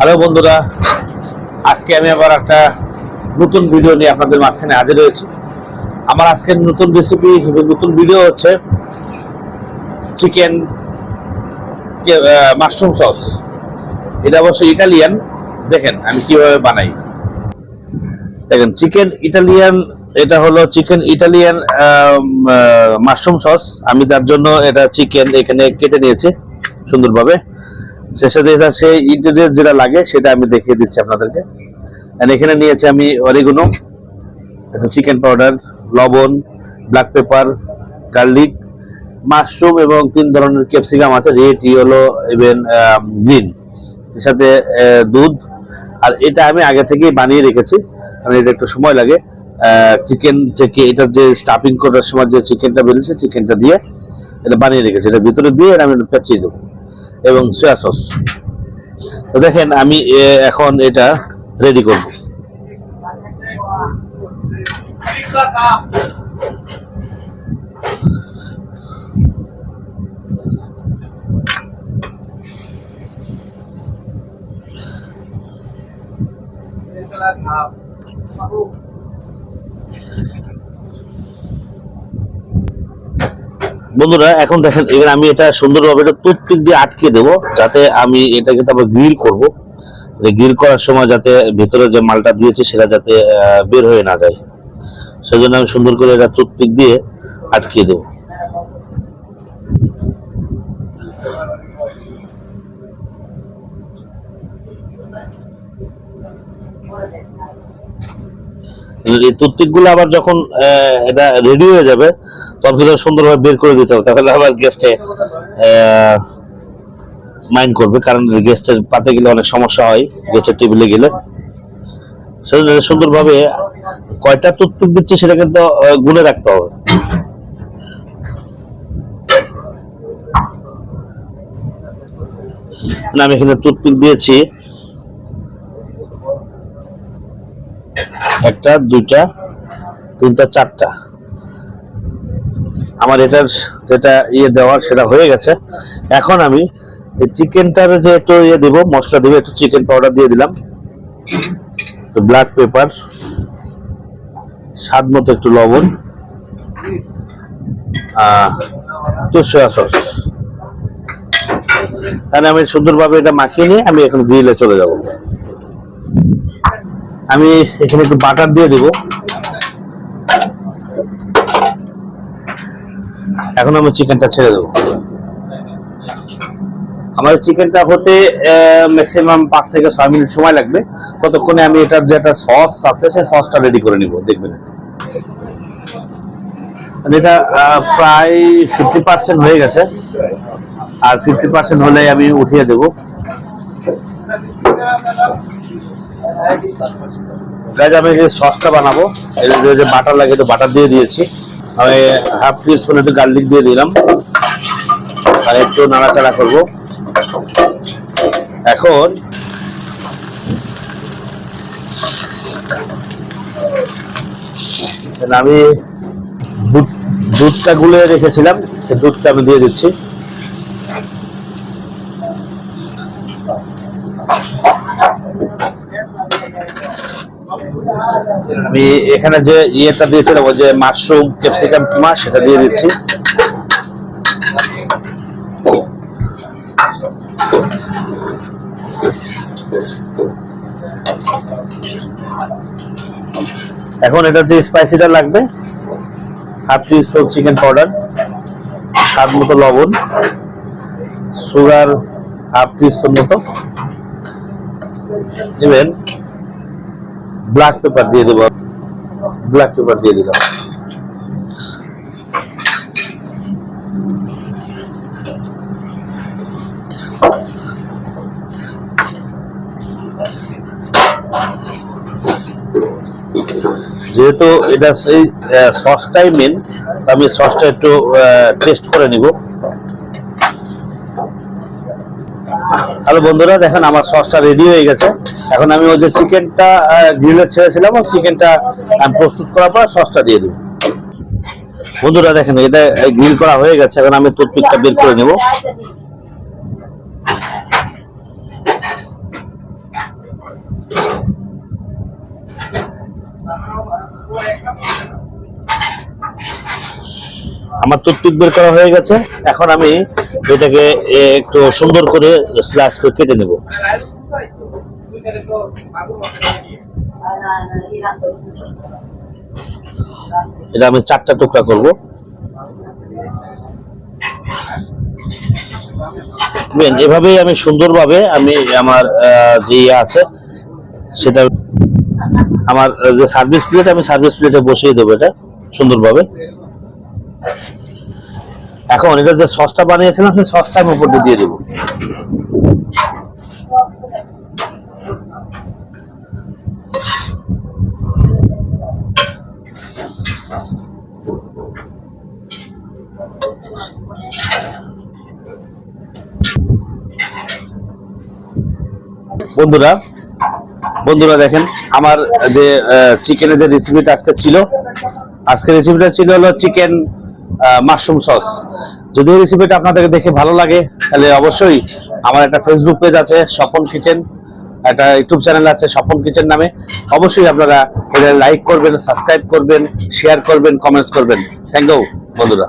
Hello বন্ধুরা, আজকে আমি আবার একটা নতুন ভিডিও নিয়ে আপনাদের মাঝখানে হাজির হয়েছি। আমার আজকের নতুন রেসিপি নতুন ভিডিও হচ্ছে চিকেন মাশরুম সস। এটা অবশ্য ইটালিয়ান। দেখেন আমি কিভাবে বানাই। দেখেন চিকেন ইটালিয়ান, এটা হলো চিকেন ইটালিয়ান মাশরুম সস। আমি তার জন্য এটা চিকেন এখানে কেটে নিয়েছি সুন্দরভাবে। শেষে সেই ইনগ্রেডিয়েন্টস যেটা লাগে সেটা আমি দেখিয়ে দিচ্ছি আপনাদেরকে। এখানে নিয়েছি আমি অরিগানো, একটু চিকেন পাউডার, লবণ, ব্ল্যাক পেপার, গার্লিক, মাশরুম এবং 3 ধরনের ক্যাপসিকাম আছে, রেড, ইয়েলো এবং গ্রিন। এর সাথে দুধ। আর এটা আমি আগে থেকেই বানিয়ে রেখেছি, কারণ এটা একটু সময় লাগে। চিকেন থেকে এটা যে স্টাফিং করার সময় যে চিকেনটা বেরিয়েছে, চিকেনটা দিয়ে এটা বানিয়ে রেখেছি। এটা ভিতরে দিয়ে আমি পেঁচিয়ে দেবো এবং সয়া সস। তো দেখেন আমি এখন এটা রেডি করব। বন্ধুরা এখন দেখেন, এবার আমি এটা সুন্দরভাবে একটা টুথপিক দিয়ে আটকে দেবো, যাতে আমি এটাকে তারপর গ্রিল করব। গ্রিল করার সময় যাতে ভেতরে যে মালটা দিয়েছি সেটা যাতে বের হয়ে না যায়, সেজন্য আমি সুন্দর করে এটা টুথপিক দিয়ে আটকে দেবো। এই টুথপিক গুলো আবার যখন এটা রেডি হয়ে যাবে তখন সুন্দরভাবে বের করে দিতে হবে, তাহলে আবার গেস্টে মাইন্ড করবে, কারণ গেস্টের পাতে গেলে অনেক সমস্যা হয়, গেস্টের টেবিলে গেলে। সেজন্য সুন্দরভাবে কয়টা টুথপিক দিচ্ছে সেটা কিন্তু গুনে রাখতে হবে। আমি এখানে টুথপিক দিয়েছি 1টা 2টা 3টা 4টা। আমার এটার যেটা দেওয়ার সেটা হয়ে গেছে। এখন আমি এই চিকেনটার যে একটু দেব, মশলা দেবো, একটু চিকেন পাউডার দিয়ে দিলাম, তো ব্ল্যাক পেপার, স্বাদ মতো একটু লবণ, একটু সয়া সস। তাহলে আমি সুন্দরভাবে এটা মাখিয়ে নিয়ে আমি এখন গ্রিলে চলে যাব। আমি এখানে একটু বাটার দিয়ে দিব। এখন আমি চিকেনটা ছেড়ে দেবো। আমার চিকেনটা হতে ম্যাক্সিমাম 5 থেকে 6 মিনিট সময় লাগবে। ততক্ষণে আমি এটার যে একটা সস আছে সেই সসটা রেডি করে নিব। দেখবেন এটা প্রায় 50% হয়ে গেছে, আর 50% হলে আমি উঠিয়ে দেব। আমি যে সসটা বানাবো, যে বাটার লাগে তো বাটার দিয়ে দিয়েছি। আমি হাফ টিস্পুন একটু গার্লিক দিয়ে দিলাম, আর একটু নাড়াচাড়া করবো। এখন আমি দুধটা গুলে রেখেছিলাম, সেই দুধটা আমি দিয়ে দিচ্ছি। আমি এখানে যে ইয়েটা দিয়েছিলাম, ওই যে মাশরুম ক্যাপসিকাম কিমা, সেটা দিয়ে দিচ্ছি। এখন এটা যে স্পাইসিটা লাগবে, হাফ টিস্পুন চিকেন পাউডার, স্বাদ মতো লবণ, সুগার হাফ টিস্পুন মতো, ইভেন ব্ল্যাক পেপার দিয়ে দেবো। ব্ল্যাক পেপার দিয়ে দিলাম। যেহেতু এটা সেই সসটাই মেন, আমি সসটা একটু টেস্ট করে নিব। হ্যালো বন্ধুরা, দেখেন আমার সসটা রেডি হয়ে গেছে। এখন আমি ওই যে চিকেনটা গ্রিলে ছেড়েছিলাম, আর চিকেনটা প্রস্তুত করার পর সসটা দিয়ে দিব। বন্ধুরা দেখেন এটা গ্রিল করা হয়ে গেছে। এখন আমি টুথপিকটা বের করে নেব। আমার টুথপিক বের করা হয়ে গেছে। এখন আমি এটাকে একটু সুন্দর করে স্লাইস করে কেটে নেব। এটা আমি 4টা টুকরা করব। এভাবেই আমি সুন্দরভাবে আমি আমার যে ইয়ে আছে সেটা আমার যে সার্ভিস প্লেট, আমি সার্ভিস প্লেটে বসিয়ে দেবো এটা সুন্দরভাবে। এখন এটা যে সসটা বানিয়েছিলাম সেই সসটা আমি উপর দিয়ে দেবো। বন্ধুরা বন্ধুরা দেখেন আমার যে চিকেনের যে রেসিপিটা আজকে ছিল, আজকের রেসিপিটা ছিল হলো চিকেন মাশরুম সস। যদি এই রেসিপিটা আপনাদের দেখে ভালো লাগে তাহলে অবশ্যই আমার একটা ফেসবুক পেজ আছে স্বপন কিচেন, একটা ইউটিউব চ্যানেল আছে স্বপন কিচেন নামে। অবশ্যই আপনারা এটা লাইক করবেন, সাবস্ক্রাইব করবেন, শেয়ার করবেন, কমেন্টস করবেন। থ্যাংক ইউ বন্ধুরা।